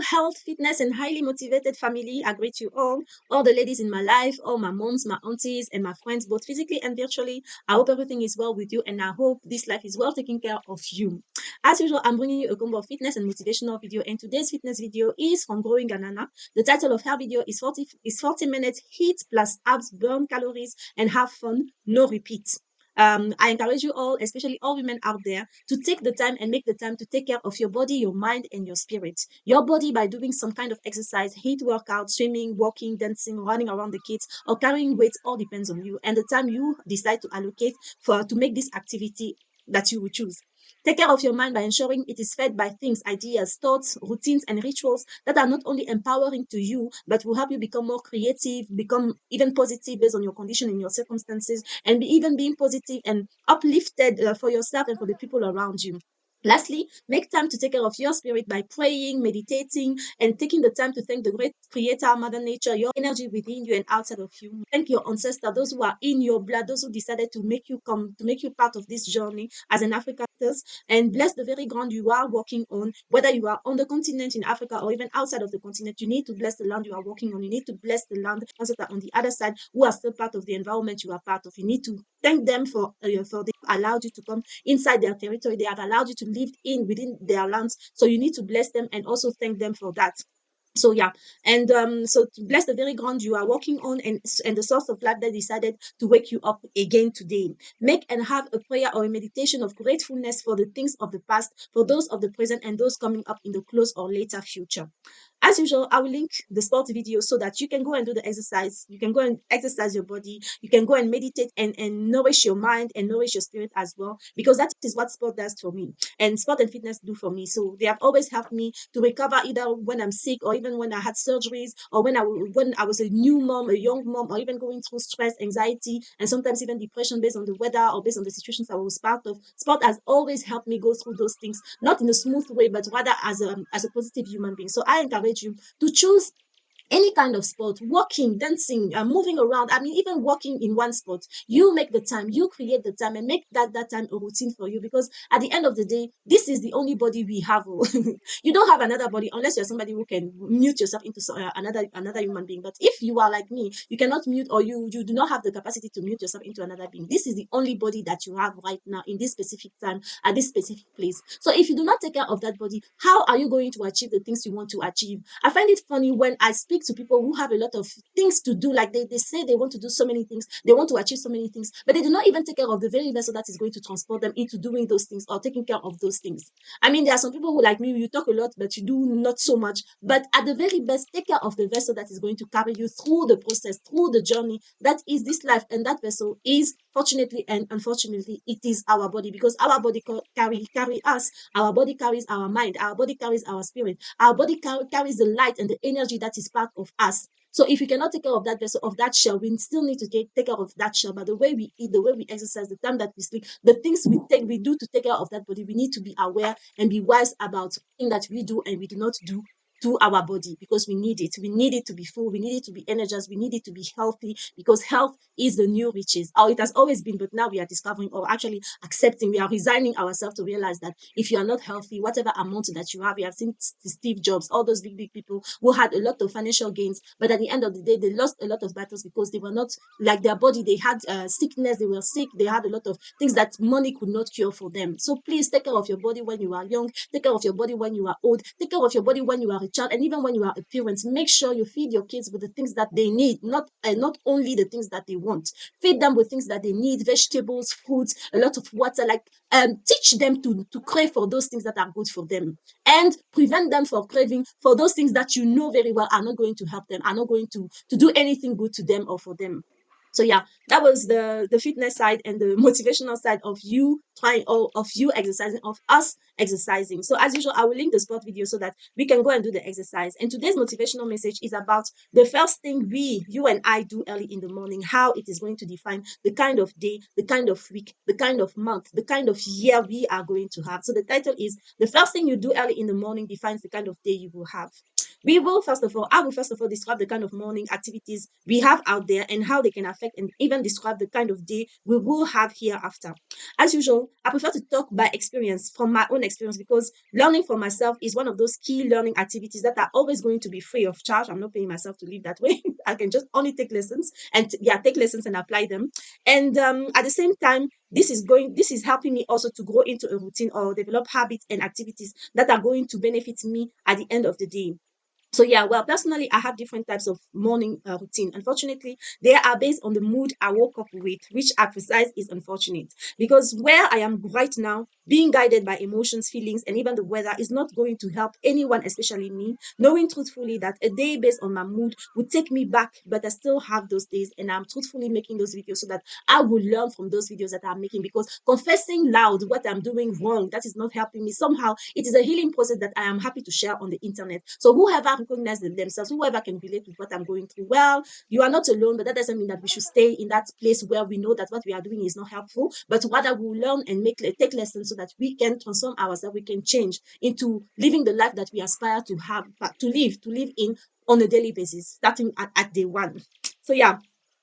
health, fitness, and highly motivated family. I greet you all the ladies in my life, all my moms, my aunties, and my friends, both physically and virtually. I hope everything is well with you, and I hope this life is well taken care of you. As usual, I'm bringing you a combo of fitness and motivational video, and today's fitness video is from Growinghannanas. The title of her video is 40 minutes heat plus abs, burn calories, and have fun, no repeat. I encourage you all, especially all women out there, to take the time and make the time to take care of your body, your mind, and your spirit. Your body by doing some kind of exercise, HIIT workout, swimming, walking, dancing, running around the kids, or carrying weights, all depends on you and the time you decide to allocate to make this activity that you will choose. Take care of your mind by ensuring it is fed by things, ideas, thoughts, routines, and rituals that are not only empowering to you, but will help you become more creative, become even positive based on your condition and your circumstances, and even being positive and uplifted for yourself and for the people around you. Lastly, make time to take care of your spirit by praying, meditating, and taking the time to thank the great creator, Mother Nature, your energy within you and outside of you. Thank your ancestors, those who are in your blood, those who decided to make you come, to make you part of this journey as an African, and bless the very ground you are walking on, whether you are on the continent in Africa or even outside of the continent. You need to bless the land you are walking on. You need to bless the land that are on the other side who are still part of the environment you are part of. You need to thank them for they allowed you to come inside their territory. They have allowed you to live within their lands. So you need to bless them and also thank them for that. So yeah, and so to bless the very ground you are walking on, and the source of life that decided to wake you up again today. Make and have a prayer or a meditation of gratefulness for the things of the past, for those of the present, and those coming up in the close or later future. As usual, I will link the sport video so that you can go and do the exercise. You can go and exercise your body. You can go and meditate and nourish your mind and nourish your spirit as well, because that is what sport does for me and sport and fitness do for me. So they have always helped me to recover, either when I'm sick or even when I had surgeries, or when I was a new mom, a young mom, or even going through stress, anxiety, and sometimes even depression based on the weather or based on the situations I was part of. Sport has always helped me go through those things, not in a smooth way, but rather as a positive human being. So I encourage you to choose any kind of sport, walking, dancing, moving around. I mean, even walking in one spot, you make the time, you create the time, and make that time a routine for you. Because at the end of the day, this is the only body we have. You don't have another body unless you're somebody who can mute yourself into another human being. But if you are like me, you cannot mute, or you do not have the capacity to mute yourself into another being. This is the only body that you have right now in this specific time at this specific place. So if you do not take care of that body, how are you going to achieve the things you want to achieve? I find it funny when I speak to people who have a lot of things to do, like they say they want to do so many things, they want to achieve so many things, but they do not even take care of the very vessel that is going to transport them into doing those things or taking care of those things. I mean, there are some people who, like me, you talk a lot, but you do not so much. But at the very best, take care of the vessel that is going to carry you through the process, through the journey that is this life. And that vessel is, fortunately and unfortunately, it is our body, because our body carry us. Our body carries our mind. Our body carries our spirit. Our body carries the light and the energy that is part of us. So if we cannot take care of that vessel, of that shell, we still need to take care of that shell. But the way we eat, the way we exercise, the time that we sleep, the things we do to take care of that body, we need to be aware and be wise about things that we do and we do not do to our body, because we need it. We need it to be full. We need it to be energized. We need it to be healthy, because health is the new riches. Or it has always been, but now we are discovering, or actually accepting, we are resigning ourselves to realize that if you are not healthy, whatever amount that you have, we have seen Steve Jobs, all those big people who had a lot of financial gains, but at the end of the day, they lost a lot of battles because they were not like their body. They had sickness, they were sick, they had a lot of things that money could not cure for them. So please take care of your body when you are young, take care of your body when you are old, take care of your body when you are a child, and even when you are a parent. Make sure you feed your kids with the things that they need, not only the things that they want. Feed them with things that they need, vegetables, fruits, a lot of water. Like teach them to crave for those things that are good for them, and prevent them from craving for those things that you know very well are not going to help them, are not going to do anything good to them or for them. So yeah, that was the fitness side and the motivational side of you trying, or of you exercising, of us exercising. So as usual, I will link the sport video so that we can go and do the exercise. And today's motivational message is about the first thing you and I do early in the morning, how it is going to define the kind of day, the kind of week, the kind of month, the kind of year we are going to have. So the title is, the first thing you do early in the morning defines the kind of day you will have. I will first of all describe the kind of morning activities we have out there and how they can affect and even describe the kind of day we will have hereafter. As usual, I prefer to talk by experience, from my own experience, because learning for myself is one of those key learning activities that are always going to be free of charge. I'm not paying myself to live that way. I can just only take lessons and take lessons and apply them. And at the same time, this is helping me also to grow into a routine or develop habits and activities that are going to benefit me at the end of the day. So yeah, well, personally, I have different types of morning routine. Unfortunately, they are based on the mood I woke up with, which I precise is unfortunate, because where I am right now, being guided by emotions, feelings, and even the weather is not going to help anyone, especially me. Knowing truthfully that a day based on my mood would take me back, but I still have those days, and I'm truthfully making those videos so that I will learn from those videos that I'm making. Because confessing loud what I'm doing wrong, that is not helping me. Somehow, it is a healing process that I am happy to share on the internet. So whoever recognizes themselves, whoever can relate with what I'm going through, well, you are not alone, but that doesn't mean that we should stay in that place where we know that what we are doing is not helpful, but rather we'll learn and take lessons so that we can transform ourselves, we can change into living the life that we aspire to have, to live in on a daily basis, starting at day one. So yeah,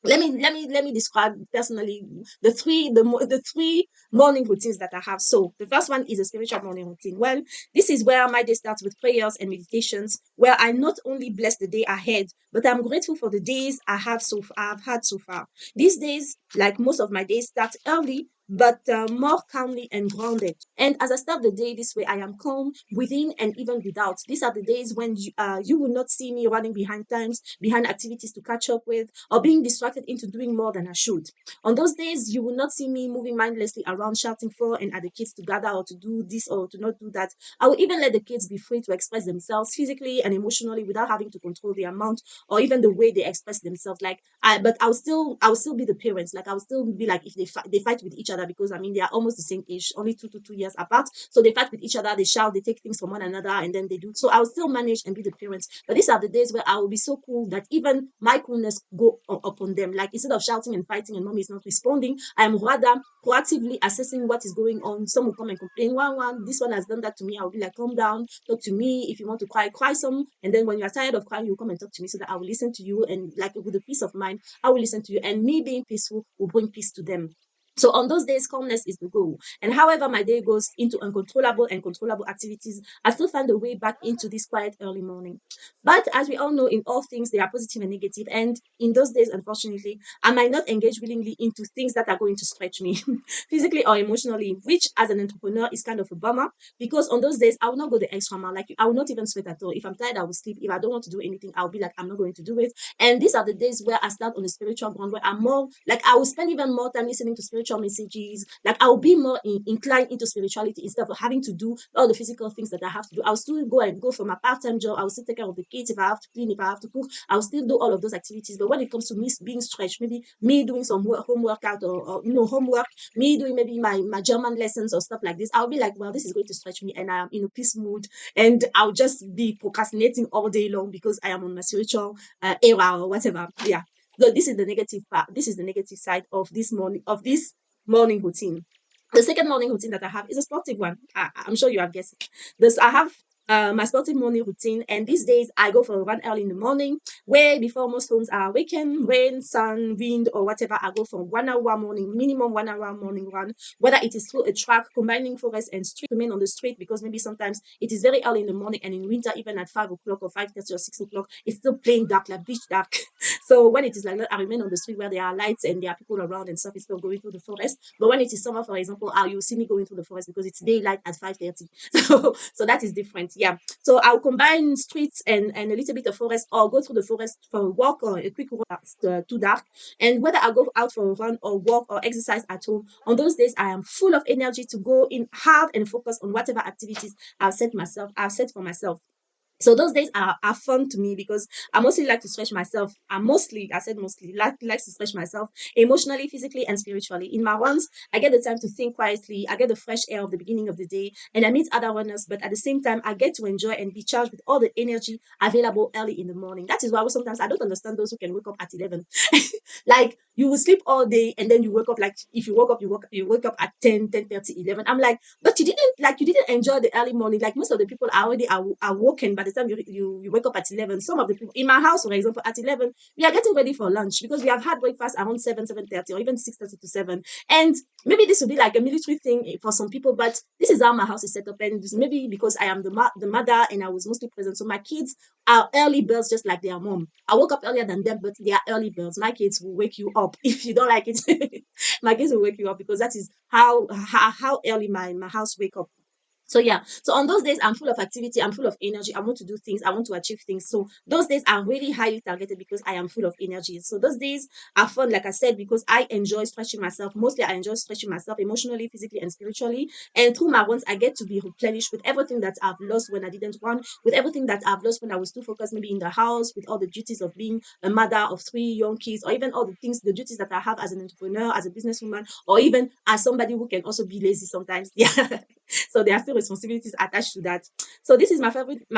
let me describe personally the three morning routines that I have. So the first one is a spiritual morning routine. Well, this is where my day starts with prayers and meditations, where I not only bless the day ahead, but I'm grateful for the days I've had so far. These days, like most of my days, start early, but more calmly and grounded. And as I start the day this way, I am calm within and even without. These are the days when you will not see me running behind activities to catch up with, or being distracted into doing more than I should. On those days, you will not see me moving mindlessly around shouting for and at the kids to gather or to do this or to not do that. I will even let the kids be free to express themselves physically and emotionally without having to control the amount or even the way they express themselves. But I'll still be the parents. Like I'll still be like, if they fight with each other, because I mean they are almost the same age, only 2 to 2 years apart. So they fight with each other, they shout, they take things from one another, and then they do. So I'll still manage and be the parents. But these are the days where I will be so cool that even my coolness go upon them. Like instead of shouting and fighting and mommy is not responding, I am rather proactively assessing what is going on. Some will come and complain, one, this one has done that to me. I'll be like, calm down, talk to me. If you want to cry, cry some. And then when you're tired of crying, you come and talk to me so that I will listen to you. And like with a peace of mind, I will listen to you. And me being peaceful will bring peace to them. So on those days, calmness is the goal. And however my day goes into uncontrollable and controllable activities, I still find a way back into this quiet early morning. But as we all know, in all things, there are positive and negative. And in those days, unfortunately, I might not engage willingly into things that are going to stretch me physically or emotionally, which as an entrepreneur is kind of a bummer, because on those days, I will not go the extra mile. Like I will not even sweat at all. If I'm tired, I will sleep. If I don't want to do anything, I'll be like, I'm not going to do it. And these are the days where I start on the spiritual ground, where I'm more like, I will spend even more time listening to spiritual messages. Like I'll be more inclined into spirituality instead of having to do all the physical things that I have to do. I'll still go for my part-time job. I'll still take care of the kids. If I have to clean, if I have to cook, I'll still do all of those activities. But when it comes to me being stretched, maybe me doing some home workout or homework, me doing maybe my German lessons or stuff like this, I'll be like, well, this is going to stretch me, and I am in a peace mood, and I'll just be procrastinating all day long because I am on my spiritual era or whatever. Yeah. So this is the negative part. This is the negative side of this morning routine. The second morning routine that I have is a sportive one. I'm sure you have guessed it. This I have my sportive morning routine, and these days I go for a run early in the morning, way before most homes are awakened, rain, sun, wind, or whatever. I go for 1 hour morning, minimum 1 hour morning run, whether it is through a track, combining forest and street, remain on the street, because maybe sometimes it is very early in the morning, and in winter, even at 5 o'clock or 5:30 or 6 o'clock, it's still plain dark, like pitch dark. So when it is like that, I remain on the street where there are lights and there are people around and stuff. It's still going through the forest. But when it is summer, for example, you see me going through the forest because it's daylight at 5:30. So that is different. Yeah. So I'll combine streets and a little bit of forest, or go through the forest for a walk or a quick walk that's too dark. And whether I go out for a run or walk or exercise at home, on those days I am full of energy to go in hard and focus on whatever activities I've set for myself. So those days are fun to me because I mostly like to stretch myself. I said mostly, like to stretch myself emotionally, physically, and spiritually. In my runs, I get the time to think quietly. I get the fresh air of the beginning of the day, and I meet other runners. But at the same time, I get to enjoy and be charged with all the energy available early in the morning. That is why sometimes I don't understand those who can wake up at 11. Like you will sleep all day and then you wake up, like if you woke up, you wake up at 10:30, 11. I'm like, but you didn't enjoy the early morning. Like most of the people are already awoken by the the time you wake up at 11, some of the people in my house, for example, at 11, we are getting ready for lunch because we have had breakfast around 7, 7:30, or even 6:30 to 7. And maybe this would be like a military thing for some people, but this is how my house is set up. And maybe because I am the mother and I was mostly present, so my kids are early birds just like their mom. I woke up earlier than them, but they are early birds. My kids will wake you up if you don't like it. My kids will wake you up because that is how early my house wake up. So yeah, so on those days I'm full of activity, I'm full of energy, I want to do things, I want to achieve things. So those days are really highly targeted because I am full of energy. So those days are fun, like I said, because I enjoy stretching myself. Mostly I enjoy stretching myself emotionally, physically, and spiritually. And through my runs I get to be replenished with everything that I've lost when I didn't run, with everything that I've lost when I was too focused maybe in the house, with all the duties of being a mother of 3 young kids, or even all the things, the duties that I have as an entrepreneur, as a businesswoman, or even as somebody who can also be lazy sometimes. Yeah. So there are still responsibilities attached to that. So this is my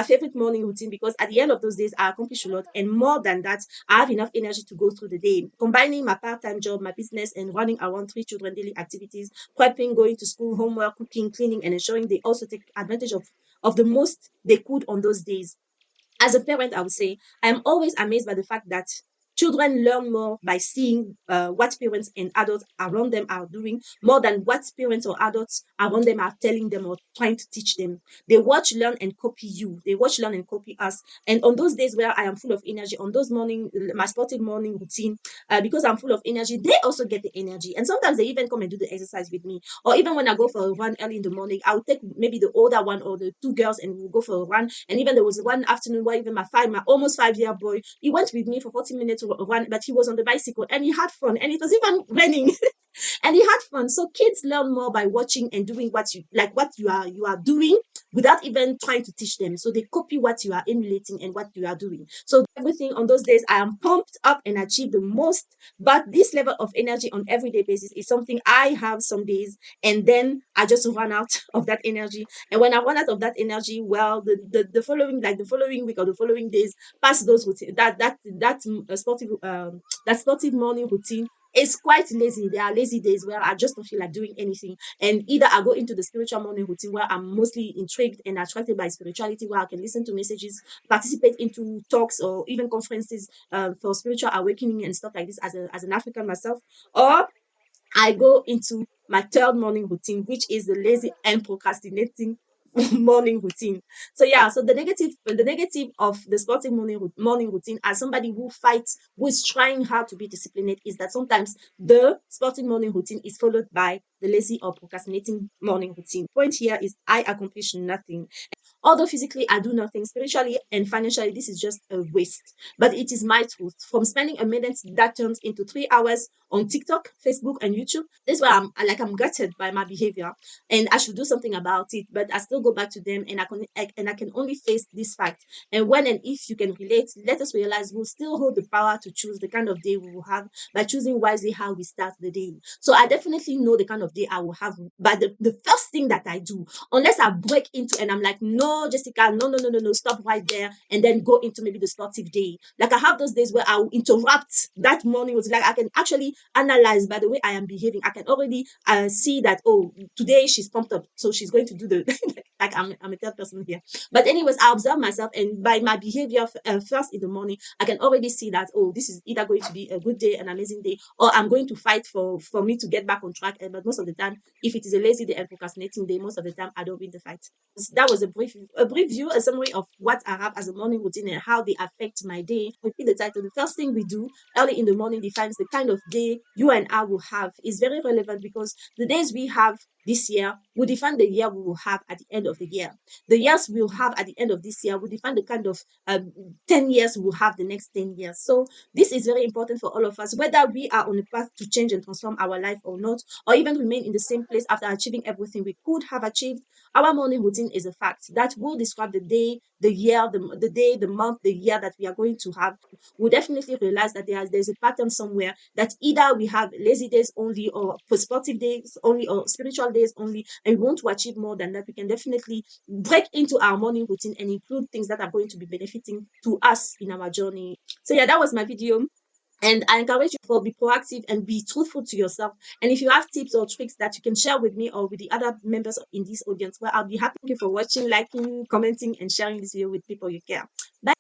favorite morning routine because at the end of those days I accomplish a lot, and more than that, I have enough energy to go through the day. Combining my part-time job, my business, and running around 3 children daily activities, prepping, going to school, homework, cooking, cleaning, and ensuring they also take advantage of the most they could on those days. As a parent, I would say I am always amazed by the fact that children learn more by seeing what parents and adults around them are doing more than what parents or adults around them are telling them or trying to teach them. They watch, learn, and copy you. They watch, learn, and copy us. And on those days where I am full of energy, on those my sportive morning routine, because I'm full of energy, they also get the energy. And sometimes they even come and do the exercise with me. Or even when I go for a run early in the morning, I'll take maybe the older one or the two girls and we'll go for a run. And even there was one afternoon where even my almost 5 year boy, he went with me for 40 minutes to run, but he was on the bicycle and he had fun and it was even raining. And he had fun. So kids learn more by watching and doing what you are doing without even trying to teach them. So they copy what you are emulating and what you are doing. So everything on those days, I am pumped up and achieve the most. But this level of energy on everyday basis is something I have some days, and then I just run out of that energy. And when I run out of that energy, well, the following like the following week or the following days, past those routine that sportive morning routine is quite lazy. There are lazy days where I just don't feel like doing anything. And either I go into the spiritual morning routine where I'm mostly intrigued and attracted by spirituality, where I can listen to messages, participate into talks or even conferences for spiritual awakening and stuff like this as an African myself. Or I go into my third morning routine, which is the lazy and procrastinating morning routine. So yeah, so the negative of the sporting morning routine as somebody who fights, who is trying hard to be disciplined, is that sometimes the sporting morning routine is followed by the lazy or procrastinating morning routine. Point here is I accomplish nothing. Although physically I do nothing, spiritually and financially, this is just a waste. But it is my truth. From spending a minute that turns into 3 hours on TikTok, Facebook, and YouTube. This is where I'm gutted by my behavior, and I should do something about it. But I still go back to them, and I can only face this fact. And when and if you can relate, let us realize we'll still hold the power to choose the kind of day we will have by choosing wisely how we start the day. So I definitely know the kind of day I will have. But the first thing that I do, unless I break into and I'm like, no, Jessica, no, no, no, no, no, stop right there, and then go into maybe the sportive day. Like I have those days where I will interrupt that morning. Was like I can actually analyze by the way I am behaving. I can already see that, oh, today she's pumped up, so she's going to do the like I'm a third person here. But anyways, I observe myself, and by my behavior first in the morning, I can already see that, oh, this is either going to be a good day, an amazing day, or I'm going to fight for me to get back on track. But most of the time, if it is a lazy day and procrastinating day, most of the time I don't win the fight. That was a brief view, a summary of what I have as a morning routine and how they affect my day. Repeat the title. The first thing we do early in the morning defines the kind of day you and I will have. Is very relevant because the days we have this year will define the year we will have at the end of the year. The years we'll have at the end of this year will define the kind of 10 years we'll have the next 10 years. So this is very important for all of us, whether we are on a path to change and transform our life or not, or even remain in the same place after achieving everything we could have achieved. Our morning routine is a fact that will describe the day, the year, the day, the month, the year that we are going to have. We'll definitely realize that there's a pattern somewhere that either we have lazy days only, or sportive days only, or spiritual days only, and we want to achieve more than that. We can definitely break into our morning routine and include things that are going to be benefiting to us in our journey. So yeah, that was my video. And I encourage you to be proactive and be truthful to yourself. And if you have tips or tricks that you can share with me or with the other members in this audience, well, I'll be happy. Thank you for watching, liking, commenting, and sharing this video with people you care. Bye.